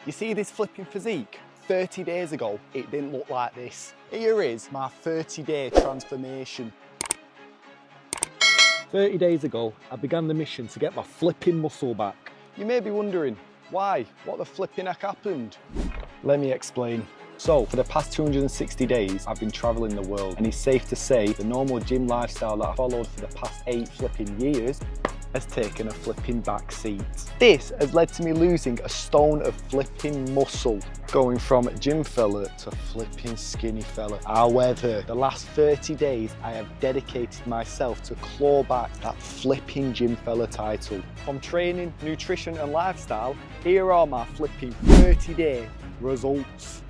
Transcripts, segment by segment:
You see this flipping physique? 30 days ago, it didn't look like this. Here is my 30-day transformation. 30 days ago, I began the mission to get my flipping muscle back. You may be wondering, why? What the flipping heck happened? Let me explain. So, for the past 260 days, I've been traveling the world, and it's safe to say the normal gym lifestyle that I followed for the past 8 flipping years has taken a flipping back seat. This has led to me losing a stone of flipping muscle, going from gym fella to flipping skinny fella. However, the last 30 days, I have dedicated myself to claw back that flipping gym fella title. From training, nutrition and lifestyle, here are my flipping 30-day results.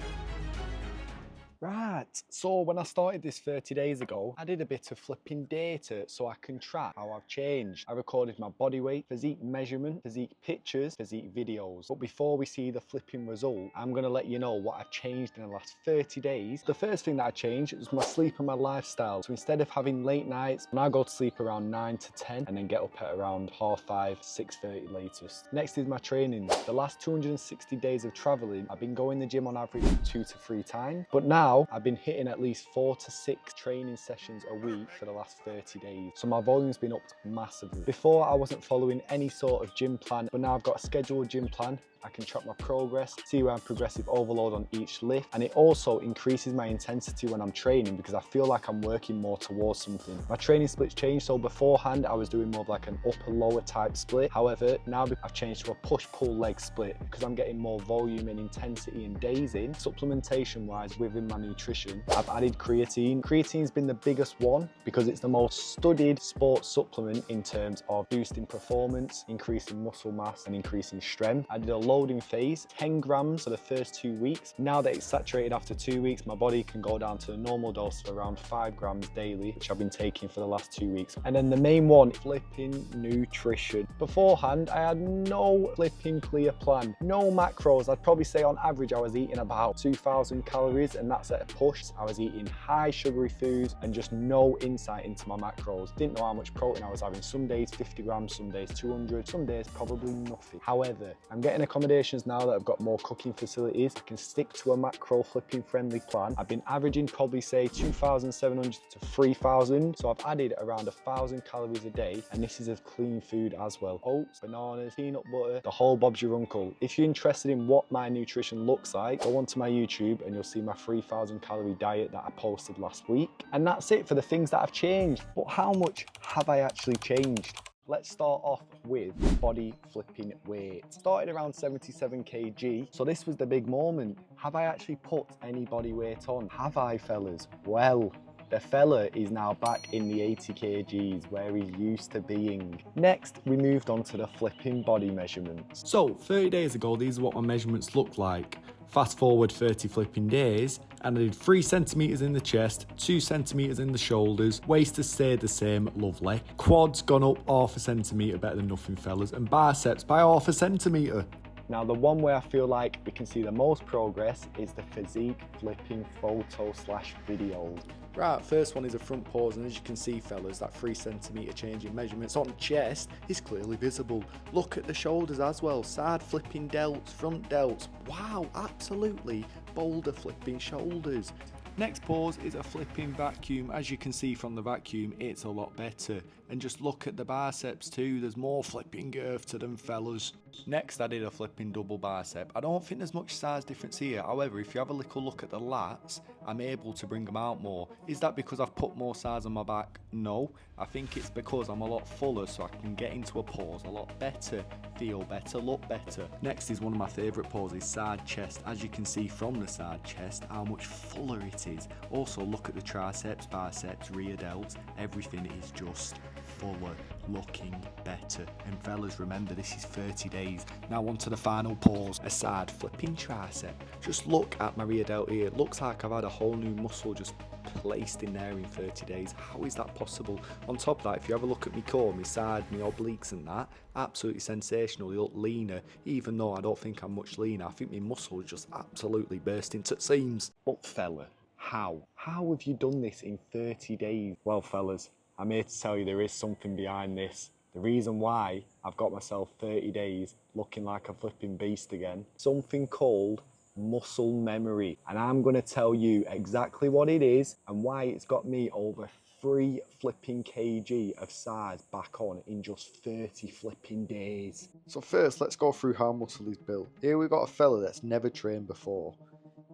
Right, so when I started this 30 days ago, I did a bit of flipping data so I can track how I've changed. I recorded my body weight, physique measurement, physique pictures, physique videos. But before we see the flipping result, I'm gonna let you know what I've changed in the last 30 days. The first thing that I changed was my sleep and my lifestyle. So instead of having late nights, I go to sleep around 9 to 10 and then get up at around 5:30, 6:30 latest. Next is my training. The last 260 days of traveling, I've been going to the gym on average 2 to 3 times. But now I've been hitting at least 4 to 6 training sessions a week for the last 30 days. So my volume's been upped massively. Before I wasn't following any sort of gym plan, but now I've got a scheduled gym plan. I can track my progress, see where I'm progressive overload on each lift, and it also increases my intensity when I'm training because I feel like I'm working more towards something. My training splits changed, so beforehand I was doing more of like an upper lower type split. However, now I've changed to a push-pull leg split because I'm getting more volume and intensity and days in. Supplementation wise within my nutrition, I've added creatine. Creatine's been the biggest one because it's the most studied sports supplement in terms of boosting performance, increasing muscle mass and increasing strength. I did a loading phase, 10 grams for the first 2 weeks. Now that it's saturated after 2 weeks, my body can go down to a normal dose of around 5 grams daily, which I've been taking for the last 2 weeks. And then the main one, flipping nutrition. Beforehand, I had no flipping clear plan, no macros. I'd probably say on average, I was eating about 2,000 calories, and that's at a push. I was eating high sugary foods and just no insight into my macros. Didn't know how much protein I was having. Some days 50 grams, some days 200, some days probably nothing. However, I'm getting accommodations now that have got more cooking facilities. I can stick to a macro flipping friendly plan. I've been averaging probably say 2,700 to 3,000. So I've added around 1,000 calories a day, and this is of clean food as well. Oats, bananas, peanut butter, the whole Bob's your uncle. If you're interested in what my nutrition looks like, go onto my YouTube and you'll see my 3,000 calorie diet that I posted last week. And that's it for the things that I've changed. But how much have I actually changed? Let's start off with body flipping weight. Started around 77 kg, so this was the big moment. Have I actually put any body weight on? Have I, fellas? Well, the fella is now back in the 80 kgs where he's used to being. Next, we moved on to the flipping body measurements. So 30 days ago, these are what my measurements looked like. Fast forward 30 flipping days, and I did 3 centimeters in the chest, 2 centimeters in the shoulders, waist has stayed the same, lovely. Quads gone up 1/2 centimeter, better than nothing, fellas, and biceps by 1/2 centimeter. Now, the one where I feel like we can see the most progress is the physique flipping photo/videos. Right, first one is a front pose, and as you can see, fellas, that 3 centimeter change in measurements on chest is clearly visible. Look at the shoulders as well, side flipping delts, front delts. Wow, absolutely boulder flipping shoulders. Next pose is a flipping vacuum. As you can see from the vacuum, it's a lot better. And just look at the biceps too, there's more flipping girth to them, fellas. Next, I did a flipping double bicep. I don't think there's much size difference here. However, if you have a little look at the lats, I'm able to bring them out more. Is that because I've put more size on my back? No. I think it's because I'm a lot fuller, so I can get into a pose a lot better, feel better, look better. Next is one of my favourite poses, side chest. As you can see from the side chest, how much fuller it is. Also, look at the triceps, biceps, rear delts. Everything is just fuller, looking better. And fellas, remember, this is 30 days. Now on to the final pose, a side flipping tricep. Just look at my rear delt here. It looks like I've had a whole new muscle just placed in there in 30 days. How is that possible? On top of that, if you have a look at my core, my side, my obliques and that, absolutely sensational. They look leaner, even though I don't think I'm much leaner. I think my muscles just absolutely burst into seams. But fella, how? How have you done this in 30 days? Well, fellas, I'm here to tell you there is something behind this. The reason why I've got myself 30 days looking like a flipping beast again. Something called muscle memory. And I'm gonna tell you exactly what it is and why it's got me over 3 flipping kg of size back on in just 30 flipping days. So first, let's go through how muscle is built. Here we've got a fella that's never trained before.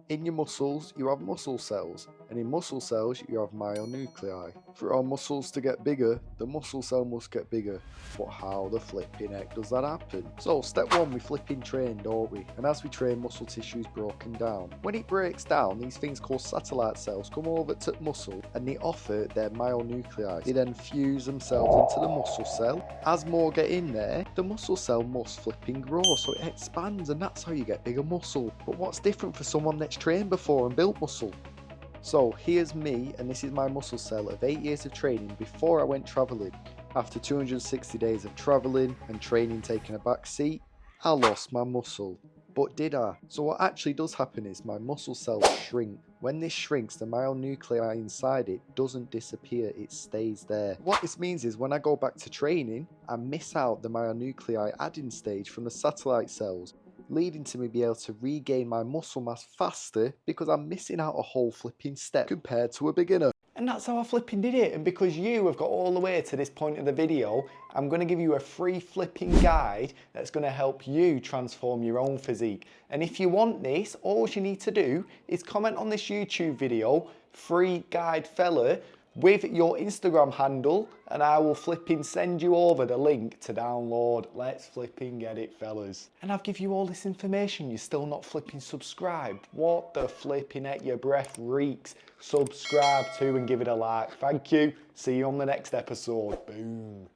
In your muscles, you have muscle cells, and in muscle cells, you have myonuclei. For our muscles to get bigger, the muscle cell must get bigger. But how the flipping heck does that happen? So, step one, we flipping train, don't we? And as we train, muscle tissue is broken down. When it breaks down, these things called satellite cells come over to muscle, and they offer their myonuclei. They then fuse themselves into the muscle cell. As more get in there, the muscle cell must flipping grow, so it expands, and that's how you get bigger muscle. But what's different for someone that's trained before and built muscle? So here's me, and this is my muscle cell of 8 years of training before I went travelling. After 260 days of travelling and training taking a back seat, I lost my muscle. But did I? So what actually does happen is my muscle cells shrink. When this shrinks, the myonuclei inside it doesn't disappear, it stays there. What this means is when I go back to training, I miss out the myonuclei adding stage from the satellite cells, leading to me be able to regain my muscle mass faster because I'm missing out a whole flipping step compared to a beginner. And that's how I flipping did it. And because you have got all the way to this point of the video, I'm going to give you a free flipping guide that's going to help you transform your own physique. And if you want this, all you need to do is comment on this YouTube video, free guide fella, with your Instagram handle, and I will flipping send you over the link to download. Let's flipping get it, fellas. And I've give you all this information, you're still not flipping subscribed. What the flipping heck, your breath reeks. Subscribe to and give it a like. Thank you. See you on the next episode. Boom.